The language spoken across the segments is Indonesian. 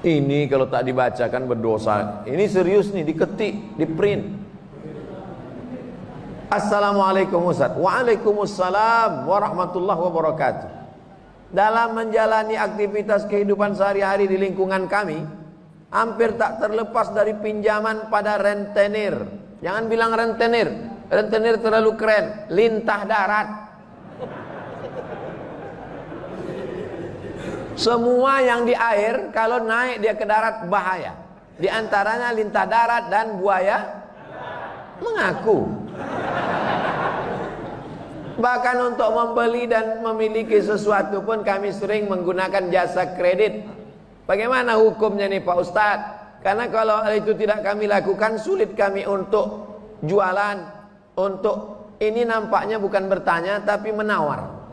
Ini kalau tak dibacakan berdosa. Ini serius nih, diketik, di print. Assalamualaikum Ustaz. Waalaikumsalam warahmatullahi wabarakatuh. Dalam menjalani aktivitas kehidupan sehari-hari di lingkungan kami, hampir tak terlepas dari pinjaman pada rentenir. Jangan bilang rentenir. Rentenir terlalu keren. Lintah darat. Semua yang di air kalau naik dia ke darat bahaya. Di antaranya lintah darat dan buaya mengaku. Bahkan untuk membeli dan memiliki sesuatu pun kami sering menggunakan jasa kredit. Bagaimana hukumnya nih Pak Ustadz? Karena kalau itu tidak kami lakukan, sulit kami untuk jualan. Untuk ini nampaknya bukan bertanya tapi menawar.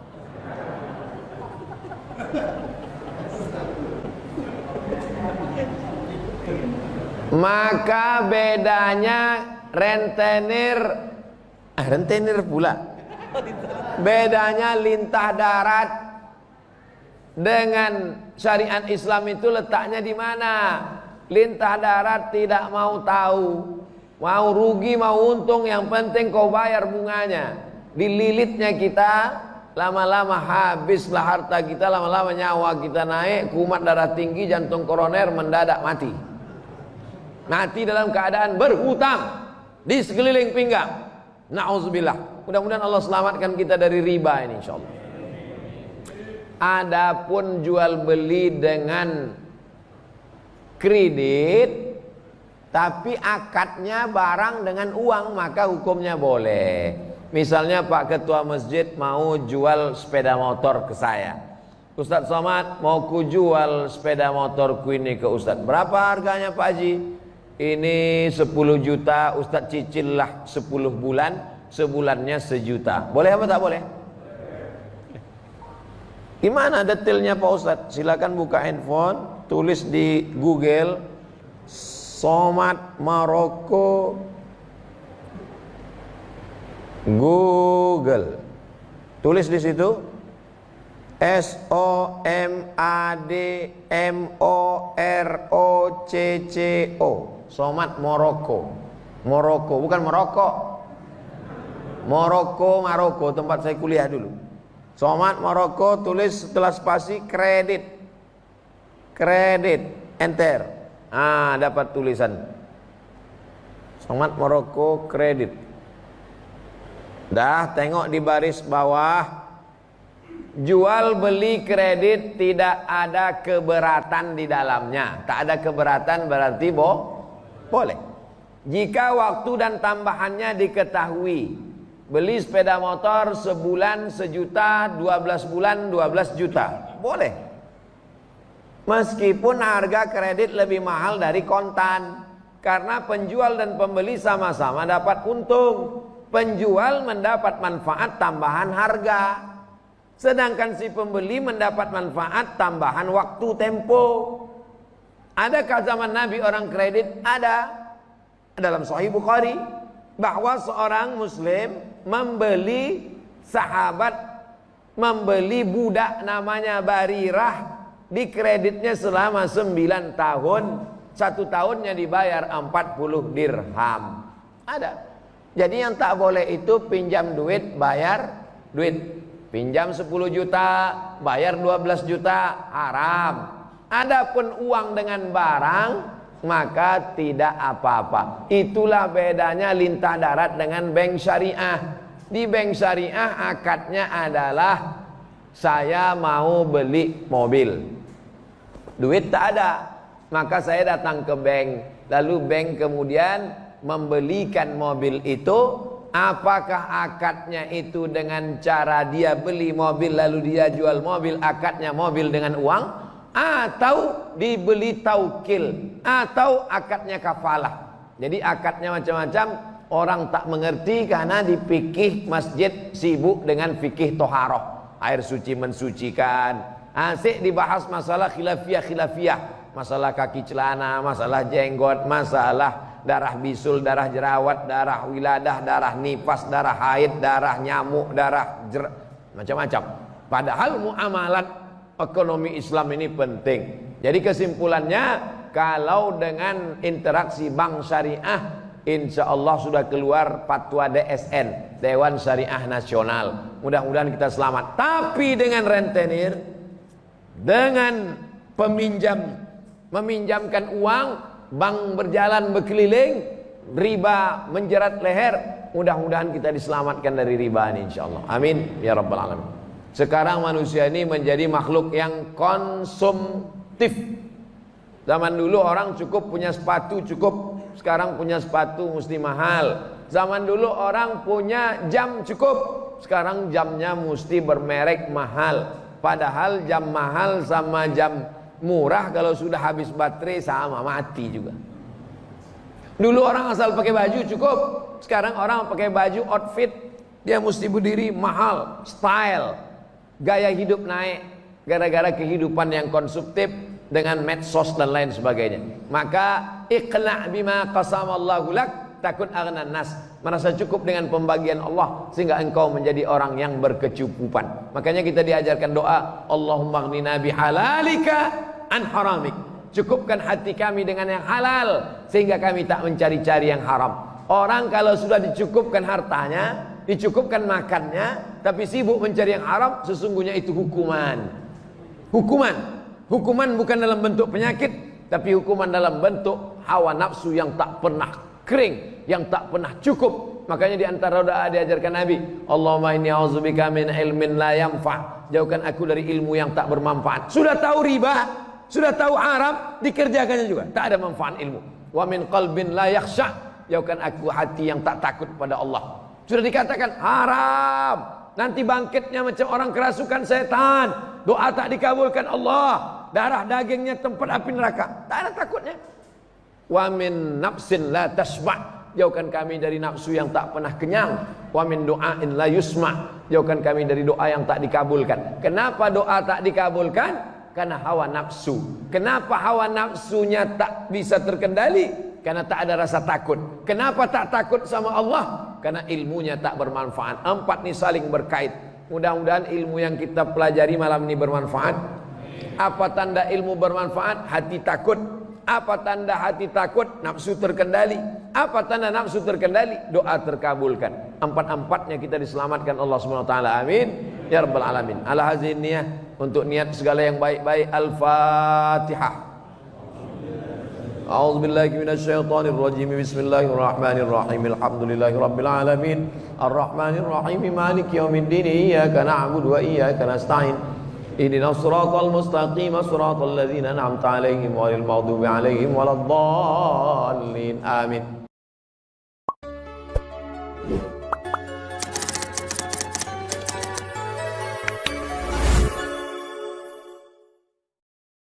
Maka bedanya rentenir pula. Bedanya lintah darat dengan syariat Islam itu letaknya di mana? Lintah darat tidak mau tahu, mau rugi mau untung, yang penting kau bayar bunganya. Dililitnya kita, lama-lama habislah harta kita, lama-lama nyawa kita naik, kumat darah tinggi, jantung koroner mendadak mati. Mati dalam keadaan berhutang di sekeliling pinggang. Na'udzubillah. Mudah-mudahan Allah selamatkan kita dari riba ini insyaallah. Adapun jual beli dengan kredit tapi akadnya barang dengan uang, maka hukumnya boleh. Misalnya Pak Ketua Masjid mau jual sepeda motor ke saya. Ustadz Somad, mau ku jual sepeda motorku ini ke Ustadz. Berapa harganya Pak Haji? Ini 10 juta, Ustadz cicil lah 10 bulan, sebulannya 1 juta. Boleh apa tak boleh? Gimana detailnya Pak Ustadz? Silakan buka handphone, tulis di Google Somad Maroko Google. Tulis di situ SOMADMOROCCO. Somad Maroko. Maroko, bukan Maroko. Maroko, tempat saya kuliah dulu. Somad Maroko, tulis setelah spasi kredit. Kredit, enter. Dapat tulisan. Somad Maroko kredit. Dah, tengok di baris bawah. Jual beli kredit tidak ada keberatan di dalamnya. Tak ada keberatan berarti boleh. Jika waktu dan tambahannya diketahui. Beli sepeda motor sebulan 1 juta, 12 bulan 12 juta. Boleh. Meskipun harga kredit lebih mahal dari kontan. Karena penjual dan pembeli sama-sama dapat untung. Penjual mendapat manfaat tambahan harga, sedangkan si pembeli mendapat manfaat tambahan waktu tempo. Adakah zaman Nabi orang kredit? Ada. Dalam Sahih Bukhari bahwa seorang muslim membeli budak namanya Barirah, di kreditnya selama 9 tahun, 1 tahunnya dibayar 40 dirham. Ada. Jadi yang tak boleh itu pinjam duit, bayar duit. Pinjam 10 juta, bayar 12 juta, haram. Adapun uang dengan barang, maka tidak apa-apa. Itulah bedanya lintah darat dengan bank syariah. Di bank syariah akadnya adalah saya mau beli mobil. Duit tak ada, maka saya datang ke bank. Lalu bank kemudian membelikan mobil itu. Apakah akadnya itu dengan cara dia beli mobil lalu dia jual mobil, akadnya mobil dengan uang, atau dibeli taukil, atau akadnya kafalah. Jadi akadnya macam-macam, orang tak mengerti karena di fikih masjid sibuk dengan fikih toharoh, air suci mensucikan. Asik dibahas masalah khilafiyah, masalah kaki celana, masalah jenggot, masalah darah bisul, darah jerawat, darah wiladah, darah nifas, darah haid, darah nyamuk, darah macam-macam. Padahal muamalat ekonomi Islam ini penting. Jadi kesimpulannya, kalau dengan interaksi bank syariah, insya Allah sudah keluar fatwa DSN, Dewan Syariah Nasional. Mudah-mudahan kita selamat. Tapi dengan rentenir, dengan meminjamkan uang, bank berjalan berkeliling, riba menjerat leher, mudah-mudahan kita diselamatkan dari riba ini insyaallah. Amin ya rabbal alamin. Sekarang manusia ini menjadi makhluk yang konsumtif. Zaman dulu orang cukup punya sepatu cukup, sekarang punya sepatu mesti mahal. Zaman dulu orang punya jam cukup, sekarang jamnya mesti bermerek mahal. Padahal jam mahal sama jam murah kalau sudah habis baterai sama, mati juga. Dulu orang asal pakai baju cukup, sekarang orang pakai baju outfit, dia mesti berdiri mahal, style, gaya hidup naik gara-gara kehidupan yang konsumtif dengan medsos dan lain sebagainya. Maka iqna' bima qasamallahu lak takun aghnan nas. Merasa cukup dengan pembagian Allah sehingga engkau menjadi orang yang berkecukupan. Makanya kita diajarkan doa, Allahumma aghnina bihalalika an haramik. Cukupkan hati kami dengan yang halal sehingga kami tak mencari-cari yang haram. Orang kalau sudah dicukupkan hartanya, dicukupkan makannya, tapi sibuk mencari yang haram, sesungguhnya itu hukuman. Hukuman bukan dalam bentuk penyakit, tapi hukuman dalam bentuk hawa nafsu yang tak pernah kering, yang tak pernah cukup. Makanya di antara doa diajarkan Nabi, Allahumma inni a'udzubika min ilmin la yanfa'. Jauhkan aku dari ilmu yang tak bermanfaat. Sudah tahu riba, sudah tahu haram, dikerjakannya juga tak ada manfaat ilmu. Wa min qalbin la yakhsha'. Jauhkan aku hati yang tak takut pada Allah. Sudah dikatakan haram, nanti bangkitnya macam orang kerasukan setan, doa tak dikabulkan Allah, darah dagingnya tempat api neraka. Tak ada takutnya. Wa min nafsin la tashba'. Jauhkan kami dari nafsu yang tak pernah kenyang. Wa min du'ain la yusma'. Jauhkan kami dari doa yang tak dikabulkan. Kenapa doa tak dikabulkan? Karena hawa nafsu. Kenapa hawa nafsunya tak bisa terkendali? Karena tak ada rasa takut. Kenapa tak takut sama Allah? Karena ilmunya tak bermanfaat. Empat ini saling berkait. Mudah-mudahan ilmu yang kita pelajari malam ini bermanfaat. Apa tanda ilmu bermanfaat? Hati takut. Apa tanda hati takut? Nafsu terkendali. Apa tanda nafsu terkendali? Doa terkabulkan. Empat-empatnya kita diselamatkan Allah SWT. Amin ya rabbal alamin. Ala hazin niyah, untuk niat segala yang baik-baik. Al-Fatihah. A'udzu billahi minasyaitonir rajim. Bismillahirrahmanirrahim. Alhamdulillahi rabbil alamin. Arrahmanir rahim. Maliki yaumiddin. Iyyaka na'budu wa iyyaka nasta'in. Ihdinas siratal mustaqim. Siratal ladzina an'amta 'alaihim ghairil maghdubi 'alaihim waladdallin. Amin.